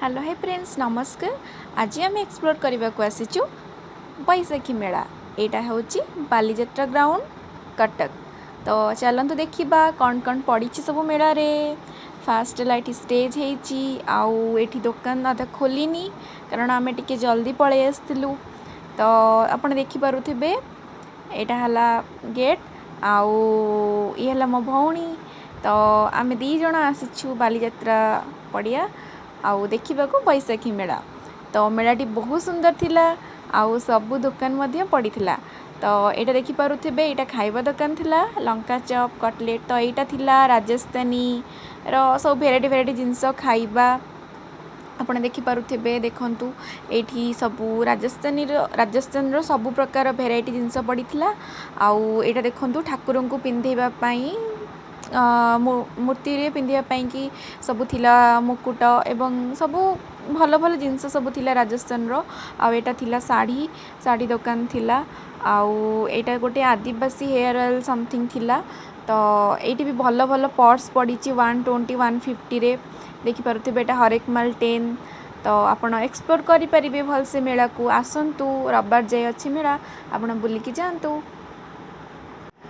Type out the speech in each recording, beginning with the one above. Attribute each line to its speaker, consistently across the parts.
Speaker 1: Hello hi friends नमस्कार। आज आम एक्सप्लोर करने को आसीचु बैशाखी मेला। यहाँ हूँ बालीजात्रा ग्राउंड कटक। तो चलतु देखा कौन कौन पड़ी सब मेला रे। फास्ट लाइट स्टेज होती दुकान अधा खोलनी कारण आम टे जल्दी पलि आसलु। तो आपड़ देखिपे यहाँ है गेट आउ ये है मो भौणी। तो आम दीज आसीचु बालीजात्रा पड़िया आउ देखा बैशाखी मेला। तो मेलाटी बहुत सुंदर थिला आउ सबु दुकान मध्य पड़ीथिला। तो यहाँ देखिपे यहाँ खाइबा दुकान थिला लंका चप कटलेट। तो यहाँ थिला राजस्थानी सब भेराइटी जिनस खाइबा आपड़ देखिपे। देखंतु एठी सबु राजस्थान सबु प्रकार भेराइटी जिनस पड़ीथिला। आउ यहाँ देखंतु ठाकुर को पिंधेबा पई मूर्ति रे पिंधिया पई कि सबु थिला मुकुट एवं सबु भल भल जिनस सबु थिला राजस्थान रो। आउ एटा थिला साड़ी दुकान थिला। आउ एटा गोटे आदिवासी हेयर ऑयल समथिंग थिला। तो एटी भी भल भल पर्स पड़ी 120 150 रे देखिपे। एटा हरेक माल 10। तो आपण एक्सप्लोर करि परिबे भल से मेला को आसंतु। रविवार जाय अछि मेला आपण बुलिकी जांतु।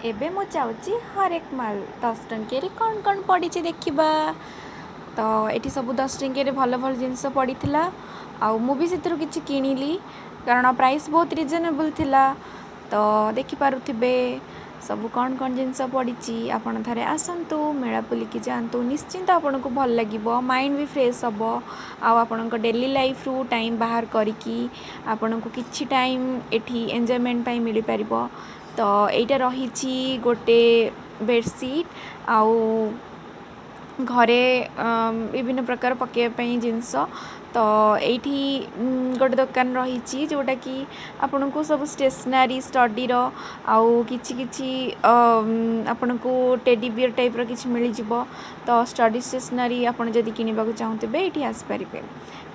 Speaker 1: एबे मु चाहूँगी हरेक माल 10 टंकिया कौन कौन पड़ी देखा। तो ये सब 10 टंकिया भल भल जिनस पड़ी आउ मु भी से किसी किनिली कारण प्राइस बहुत रिजनेबल थिला। तो देखिपे सब कौन कौन जिनस पड़ी आपड़ थे आसतु मेला बुलिकी जातु। निश्चिंत आपन को भल लगे माइंड भी फ्रेश हम आपण डेली लाइफ रू टाइम बाहर करिकी आपन को किछि टाइम एठी एंजॉयमेंट पाई मिल पार। तो यहाँ रही गोटे बेडसीट आउ घरे विभिन्न प्रकार पकेवाई जिनस। तो ये गोटे दुकान रही जोटा कि आपन को सब स्टेशनरी स्टडी रो आउ किछि आपन को टेडी बियर टाइप रो किछि मिल जिवो। तो स्टडी स्टेशनरी आपन जदि किनिबा चाहूबे ये आसपारे।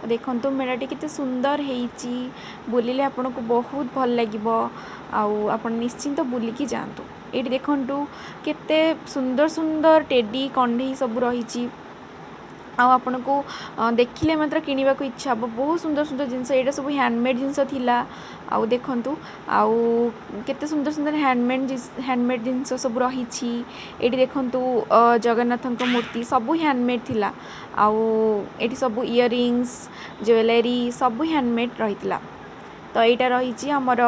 Speaker 1: देखंतु मेलाटी केते सुंदर हेइची बुलिले आपन को बहुत भल लागिबो आउ आपन निश्चिंत बुलिकी जातु। ये देखंतु केते सुंदर सुंदर टेडी कंढी सब रही आपन को देखिले मात्र किनिबा को इच्छा हम। बहुत सुंदर सुंदर जिनस यहाँ सब हैंडमेड जिनस थिला। आउ देखंतु आउ केते सुंदर सुंदर हैंडमेड जिनस सब रही। ये देखंतु जगन्नाथ मूर्ति सब हैंडमेड थिला। आउ ये सब इयरिंग्स ज्वेलरी सब हैंडमेड रही। तो यहाँ रही आमर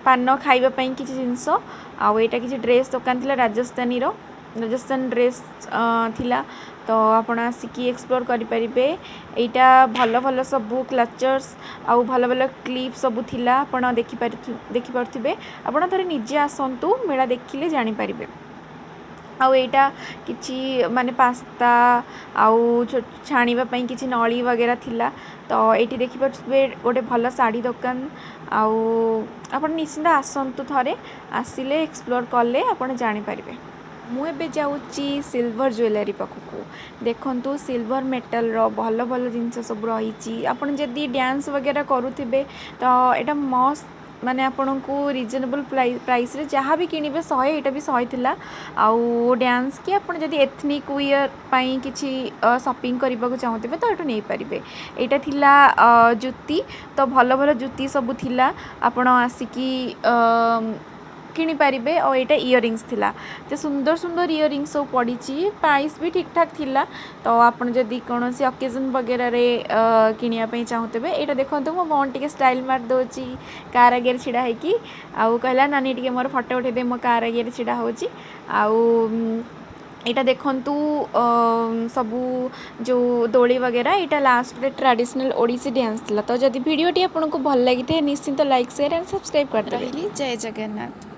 Speaker 1: पान खाइबापी किसी जिनस। आउ यहाँ किसी ड्रेस दुकान थिला राजस्थान ड्रेस थिला। तो आपण आसिकी एक्सप्लोर करें। यहाँ भल भल सब क्लचर्स आउ भल भल क्लिप सब थिला आपण देखिपे। आपण थे निजे आसतु मेला देखिले जानीपारे। आउ यहाँ किछि माने पास्ता आउ छाणीबापी किछि नली वगैरह थिला। तो ये देखिपे गोटे भल साड़ी दुकान आउ आपण निश्चिंत आसतु थे आसिले एक्सप्लोर कले आपण जानीपारे। मुझे जाऊँगी सिल्वर ज्वेलरी पाखक। देखंतु सिल्वर मेटल रो भल भल जिनस सब रही। आपन जदि डांस वगैरह करुथिबे तो यहाँ मस्त माने आपन को रिजनेबल प्राइस रे जहाँ भी किनिबे 100 यहाँ भी 100 थिला। आउ डांस कि आपन जदि एथनिक वियर पाई किछि शॉपिंग करबा को चाहूथिबे तो एटू नहीं पारिबे। एटा थिला जुती। तो भल भल जुती सब थिला आपन आसिकी किनी पारिबे। और यहाँ इयरिंग्स थिला तो सुंदर सुंदर इयरिंग्स सब पड़ी। प्राइस भी ठीक ठाक थिला। तो आपन जदि कौन सी ओकेजन वगैरह रे किनिया चाहूबे यहाँ देखो मो मन टे स्टाइल मार दोची कार आगे छिड़ा होगी आउ कहला नानी टे मोर फोटो उठे दे मो कार आगे छिड़ा होची। आउ यहाँ देखंतु सबू जो दोली वगैरह यहाँ लास्ट ट्रेडिशनल ओडिसी डांस थिला। तो जदि वीडियोटी आपको भल लगी निश्चिंत लाइक शेयर एंड सब्सक्राइब करते। जय जगन्नाथ।